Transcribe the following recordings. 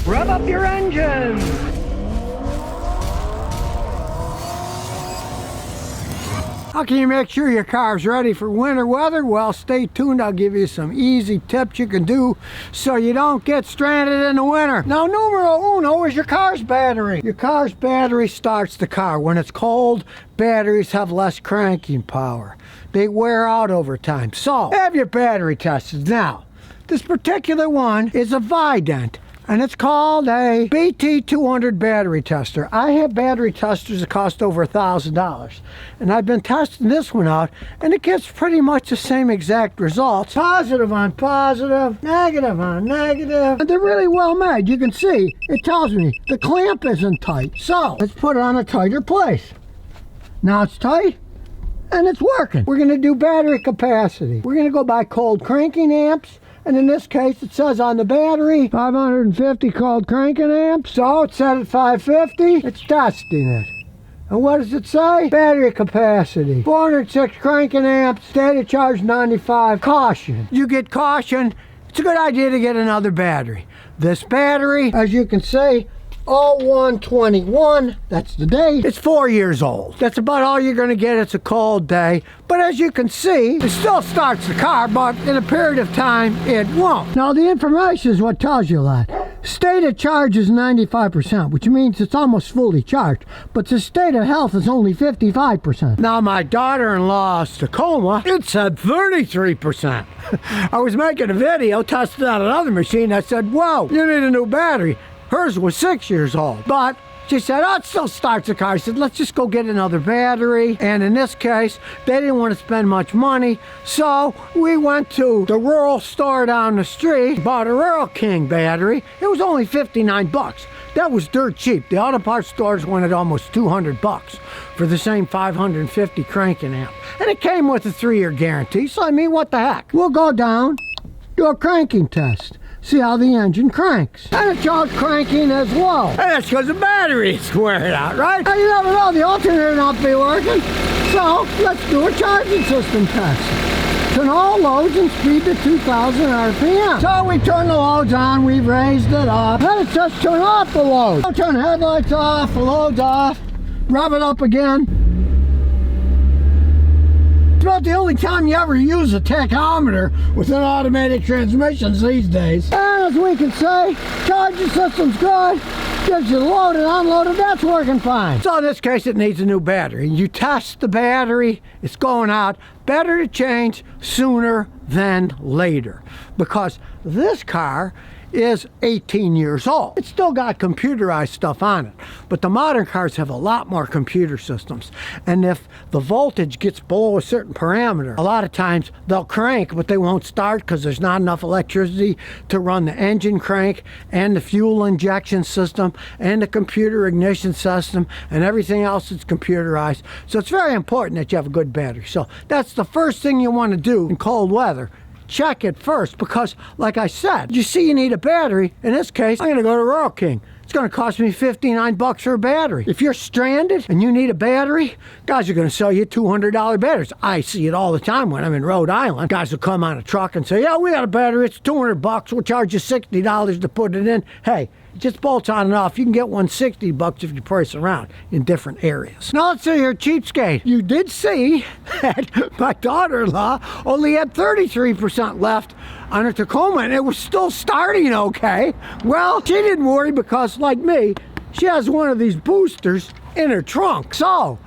Rev up your engines! How can you make sure your car's ready for winter weather? Well, stay tuned. I'll give you some easy tips you can do so you don't get stranded in the winter. Now, numero uno is your car's battery. Your car's battery starts the car. When it's cold, batteries have less cranking power. They wear out over time. So, have your battery tested. Now, this particular one is a Vident, and it's called a BT200 battery tester. I have battery testers that cost over $1,000, and I've been testing this one out, and it gets pretty much the same exact results. Positive on positive, negative on negative, and they're really well made. You can see, it tells me the clamp isn't tight. So, let's put it on a tighter place. Now it's tight, and it's working. We're gonna do battery capacity. We're gonna go by cold cranking amps. And in this case, it says on the battery, 550 cold cranking amps. So it's set at 550. It's testing it. And what does it say? Battery capacity, 406 cranking amps, state of charge 95. Caution. You get caution, it's a good idea to get another battery. This battery, as you can see, 0121, that's the date. It's 4 years old. That's about all you're going to get. It's a cold day. But as you can see, it still starts the car, but in a period of time, it won't. Now, the information is what tells you that. State of charge is 95%, which means it's almost fully charged. But the state of health is only 55%. Now, my daughter-in-law's Tacoma, it said 33%. I was making a video, testing out another machine. I said, whoa, you need a new battery. Hers was 6 years old, but she said, oh, it still starts the car. I said, let's just go get another battery. And in this case, they didn't want to spend much money. So we went to the rural store down the street, bought a Rural King battery. It was only 59 bucks. That was dirt cheap. The auto parts stores wanted almost 200 bucks for the same 550 cranking amp. And it came with a 3-year guarantee. So I mean, what the heck? We'll go down, do a cranking test. See how the engine cranks. And it shows cranking as well. And that's because the battery is wearing out, right? And you never know, the alternator not be working. So, let's do a charging system test. Turn all loads and speed to 2,000 RPM. So we turn the loads on, we've raised it up. Then it says turn off the load. So turn the headlights off, the load's off. Rev it up again. It's about the only time you ever use a tachometer with an automatic transmissions these days. And as we can say, charging system's good. Gives you loaded, unloaded, that's working fine. So in this case, it needs a new battery. You test the battery, it's going out. Better to change sooner than later, because this car is 18 years old. It's still got computerized stuff on it, but the modern cars have a lot more computer systems. And if the voltage gets below a certain parameter, a lot of times they'll crank, but they won't start because there's not enough electricity to run the engine crank and the fuel injection system and the computer ignition system and everything else that's computerized. So it's very important that you have a good battery. So that's the first thing you want to do in cold weather. Check it first, because like I said, you see you need a battery. In this case, I'm gonna go to Rural King. It's gonna cost me 59 bucks for a battery. If you're stranded and you need a battery, guys are gonna sell you $200 batteries. I see it all the time when I'm in Rhode Island. Guys will come on a truck and say, yeah, we got a battery, it's 200 bucks. We'll charge you $60 to put it in. Hey, it just bolts on and off. You can get one 60 bucks if you price around in different areas. Now let's say you're a cheapskate. You did see that my daughter-in-law only had 33% left on her Tacoma, and it was still starting okay. Well, she didn't worry because, like me, she has one of these boosters in her trunk. So,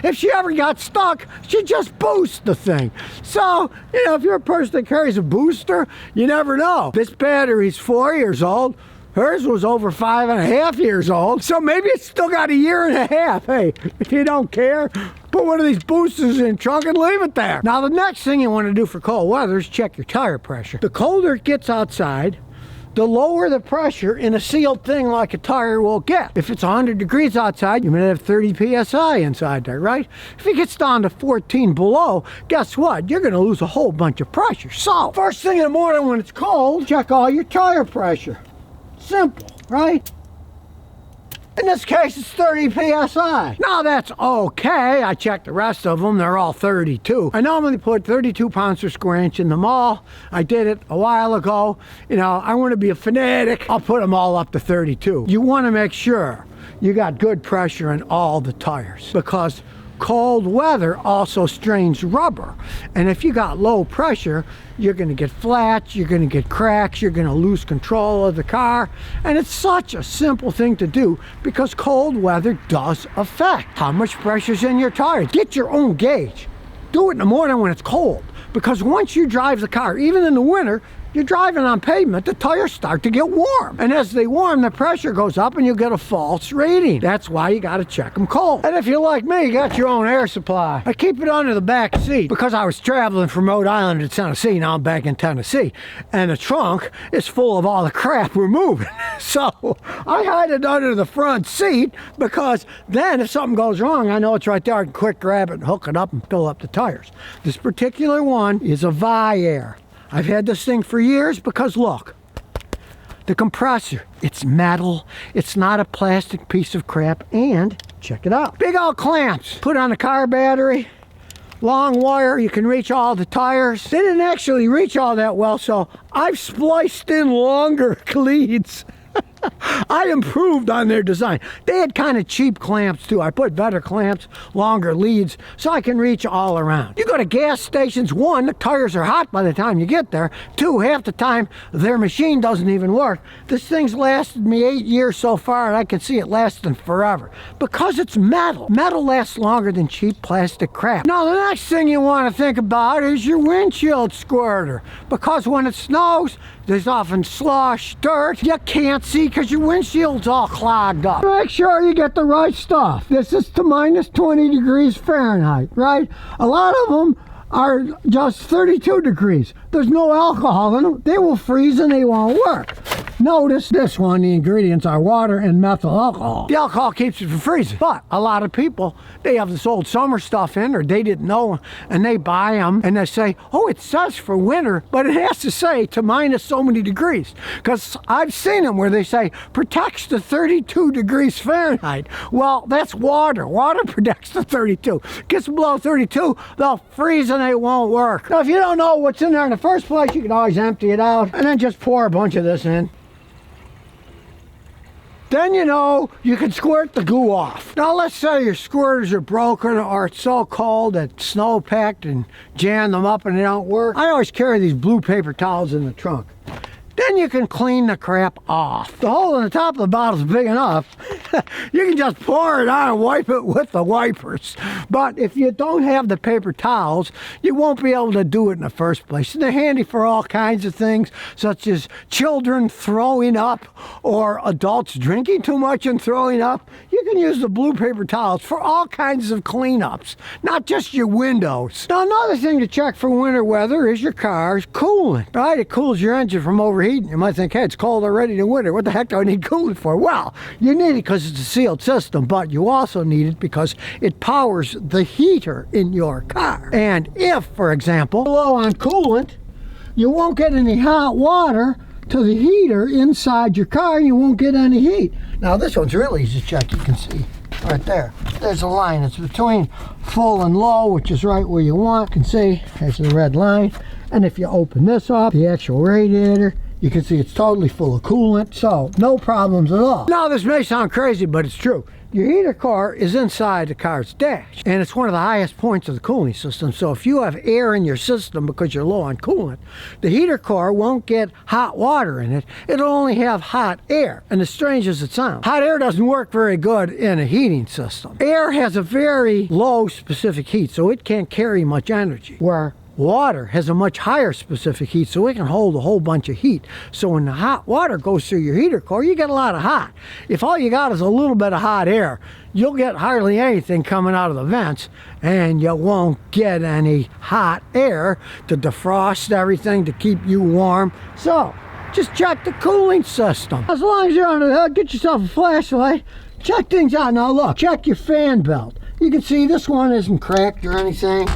if she ever got stuck, she just boosts the thing. So, you know, if you're a person that carries a booster, you never know. This battery's 4 years old. Hers was over 5.5 years old, so maybe it's still got a year and a half. Hey, if you don't care, put one of these boosters in the trunk and leave it there. Now, the next thing you want to do for cold weather is check your tire pressure. The colder it gets outside, the lower the pressure in a sealed thing like a tire will get. If it's 100 degrees outside, you might have 30 PSI inside there, right? If it gets down to 14 below, guess what? You're gonna lose a whole bunch of pressure. So, first thing in the morning when it's cold, check all your tire pressure. Simple, right? In this case, it's 30 PSI. Now that's okay. I checked the rest of them. They're all 32. I normally put 32 pounds per square inch in them all. I did it a while ago. You know, I want to be a fanatic. I'll put them all up to 32. You want to make sure you got good pressure in all the tires, because cold weather also strains rubber, and if you got low pressure, you're going to get flats, you're going to get cracks, you're going to lose control of the car. And it's such a simple thing to do, because cold weather does affect how much pressure's in your tires. Get your own gauge. Do it in the morning when it's cold, because once you drive the car, even in the winter, you're driving on pavement, the tires start to get warm. And as they warm, the pressure goes up and you get a false reading. That's why you got to check them cold. And if you're like me, you got your own air supply. I keep it under the back seat because I was traveling from Rhode Island to Tennessee. Now I'm back in Tennessee. And the trunk is full of all the crap we're moving. So I hide it under the front seat, because then if something goes wrong, I know it's right there. I can quick grab it and hook it up and fill up the tires. This particular one is a Vi-Air. I've had this thing for years because look, the compressor, it's metal, it's not a plastic piece of crap, and check it out. Big old clamps, put on a car battery, long wire, you can reach all the tires. They didn't actually reach all that well, so I've spliced in longer cleats. I improved on their design. They had kind of cheap clamps too. I put better clamps, longer leads, so I can reach all around. You go to gas stations, one, the tires are hot by the time you get there. Two, half the time their machine doesn't even work. This thing's lasted me 8 years so far, and I can see it lasting forever, because it's metal. Metal lasts longer than cheap plastic crap. Now the next thing you want to think about is your windshield squirter, because when it snows, there's often slush, dirt. You can't see because your windshield's all clogged up. Make sure you get the right stuff. This is to minus 20 degrees Fahrenheit, right? A lot of them are just 32 degrees. There's no alcohol in them. They will freeze and they won't work. Notice this one, the ingredients are water and methyl alcohol. The alcohol keeps it from freezing. But a lot of people, they have this old summer stuff in, or they didn't know, and they buy them and they say, oh, it says for winter, but it has to say to minus so many degrees. Because I've seen them where they say protects to 32 degrees Fahrenheit. Well, that's water. Water protects to 32. Gets below 32, they'll freeze and they won't work. Now, if you don't know what's in there in the first place, you can always empty it out and then just pour a bunch of this in. Then you know you can squirt the goo off. Now let's say your squirters are broken, or it's so cold that snow packed and jammed them up and they don't work. I always carry these blue paper towels in the trunk. Then you can clean the crap off. The hole in the top of the bottle is big enough. You can just pour it on and wipe it with the wipers. But if you don't have the paper towels, you won't be able to do it in the first place. And they're handy for all kinds of things, such as children throwing up or adults drinking too much and throwing up. You can use the blue paper towels for all kinds of cleanups, not just your windows. Now, another thing to check for winter weather is your car's coolant, right? It cools your engine from overheating. You might think, hey, it's cold already in winter. What the heck do I need coolant for? Well, you need it because it's a sealed system, but you also need it because it powers the heater in your car. And if, for example, low on coolant, you won't get any hot water to the heater inside your car, and you won't get any heat. Now, this one's really easy to check. You can see right there. There's a line. It's between full and low, which is right where you want. You can see there's the red line. And if you open this up, the actual radiator, you can see it's totally full of coolant, so no problems at all. Now, this may sound crazy, but it's true. Your heater core is inside the car's dash, and it's one of the highest points of the cooling system. So if you have air in your system because you're low on coolant, the heater core won't get hot water in it. It'll only have hot air. And as strange as it sounds, hot air doesn't work very good in a heating system. Air has a very low specific heat, so it can't carry much energy, where water has a much higher specific heat, so it can hold a whole bunch of heat. So when the hot water goes through your heater core, you get a lot of hot. If all you got is a little bit of hot air, you'll get hardly anything coming out of the vents, and you won't get any hot air to defrost everything, to keep you warm. So just check the cooling system. As long as you're under the hood, get yourself a flashlight, check things out. Now look, check your fan belt. You can see this one isn't cracked or anything.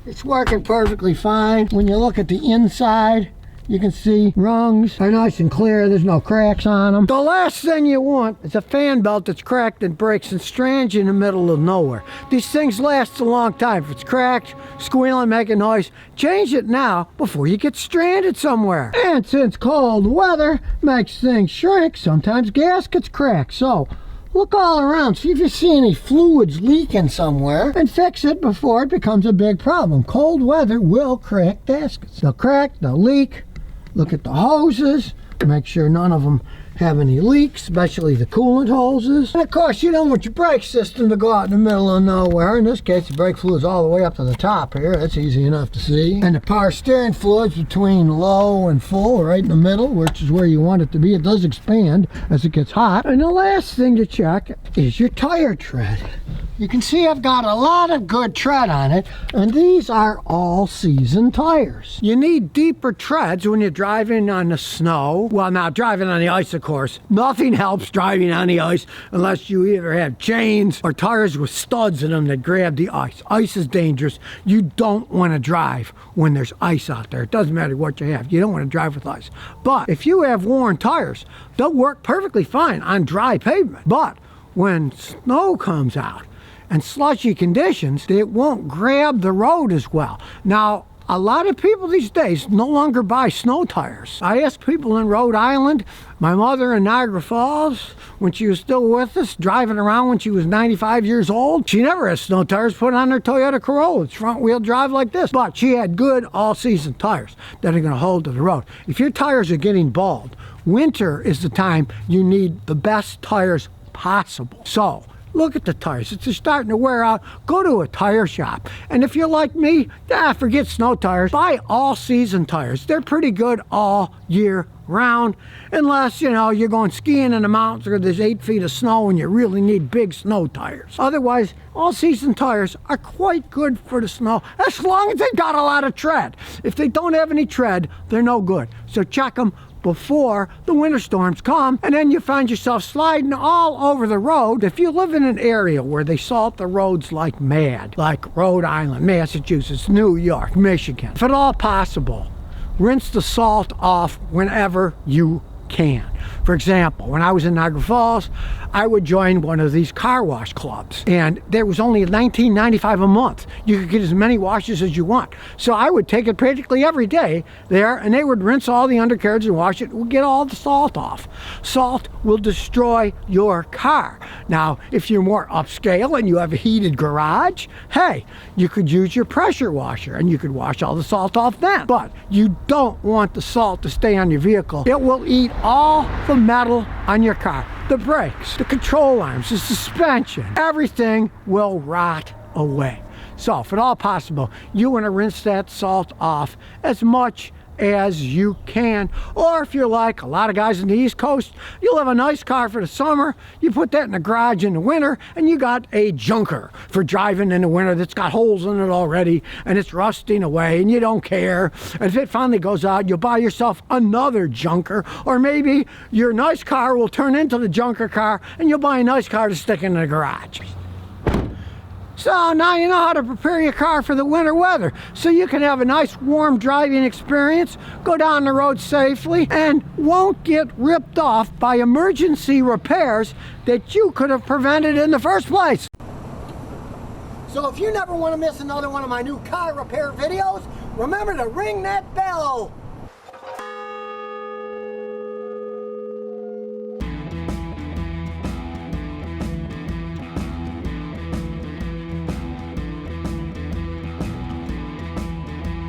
It's working perfectly fine. When you look at the inside, You can see rungs are nice and clear. There's no cracks on them. The last thing you want is a fan belt that's cracked and breaks and strands you in the middle of nowhere. These things last a long time. If it's cracked, squealing, making noise, change it now before you get stranded somewhere. And since cold weather makes things shrink, sometimes gaskets crack. So look all around, see if you see any fluids leaking somewhere, and fix it before it becomes a big problem. Cold weather will crack gaskets. They'll crack, they'll leak. Look at the hoses, make sure none of them have any leaks, especially the coolant hoses. And of course, you don't want your brake system to go out in the middle of nowhere. In this case, the brake fluid's all the way up to the top here. That's easy enough to see. And the power steering fluid's between low and full, right in the middle, which is where you want it to be. It does expand as it gets hot. And the last thing to check is your tire tread. You can see I've got a lot of good tread on it, and these are all-season tires. You need deeper treads when you're driving on the snow. Well, now driving on the ice, of course. Nothing helps driving on the ice unless you either have chains or tires with studs in them that grab the ice. Ice is dangerous. You don't want to drive when there's ice out there. It doesn't matter what you have. You don't want to drive with ice. But if you have worn tires, they'll work perfectly fine on dry pavement. But when snow comes out, and slushy conditions, it won't grab the road as well. Now, a lot of people these days no longer buy snow tires. I asked people in Rhode Island, my mother in Niagara Falls, when she was still with us, driving around when she was 95 years old, she never had snow tires put on her Toyota Corolla. It's front wheel drive like this. But she had good all-season tires that are gonna hold to the road. If your tires are getting bald, winter is the time you need the best tires possible. So, look at the tires. If they're starting to wear out, go to a tire shop. And if you're like me, forget snow tires. Buy all-season tires. They're pretty good all year round, unless, you're going skiing in the mountains or there's 8 feet of snow and you really need big snow tires. Otherwise, all-season tires are quite good for the snow, as long as they've got a lot of tread. If they don't have any tread, they're no good. So check them before the winter storms come, and then you find yourself sliding all over the road. If you live in an area where they salt the roads like mad, like Rhode Island, Massachusetts, New York, Michigan, if at all possible, rinse the salt off whenever you can. For example, when I was in Niagara Falls, I would join one of these car wash clubs, and there was only $19.95 a month. You could get as many washes as you want. So I would take it practically every day there, and they would rinse all the undercarriage and wash it. We'll get all the salt off. Salt will destroy your car. Now, if you're more upscale and you have a heated garage, hey, you could use your pressure washer and you could wash all the salt off then. But you don't want the salt to stay on your vehicle. It will eat all the metal on your car. The brakes, the control arms, the suspension, everything will rot away. So if at all possible, you want to rinse that salt off as much as you can. Or if you're like a lot of guys in the East Coast, you'll have a nice car for the summer, you put that in the garage in the winter, and you got a junker for driving in the winter that's got holes in it already and it's rusting away and you don't care. And if it finally goes out, you'll buy yourself another junker, or maybe your nice car will turn into the junker car and you'll buy a nice car to stick in the garage. So now you know how to prepare your car for the winter weather, so you can have a nice warm driving experience, go down the road safely, and won't get ripped off by emergency repairs that you could have prevented in the first place. So if you never want to miss another one of my new car repair videos, remember to ring that bell.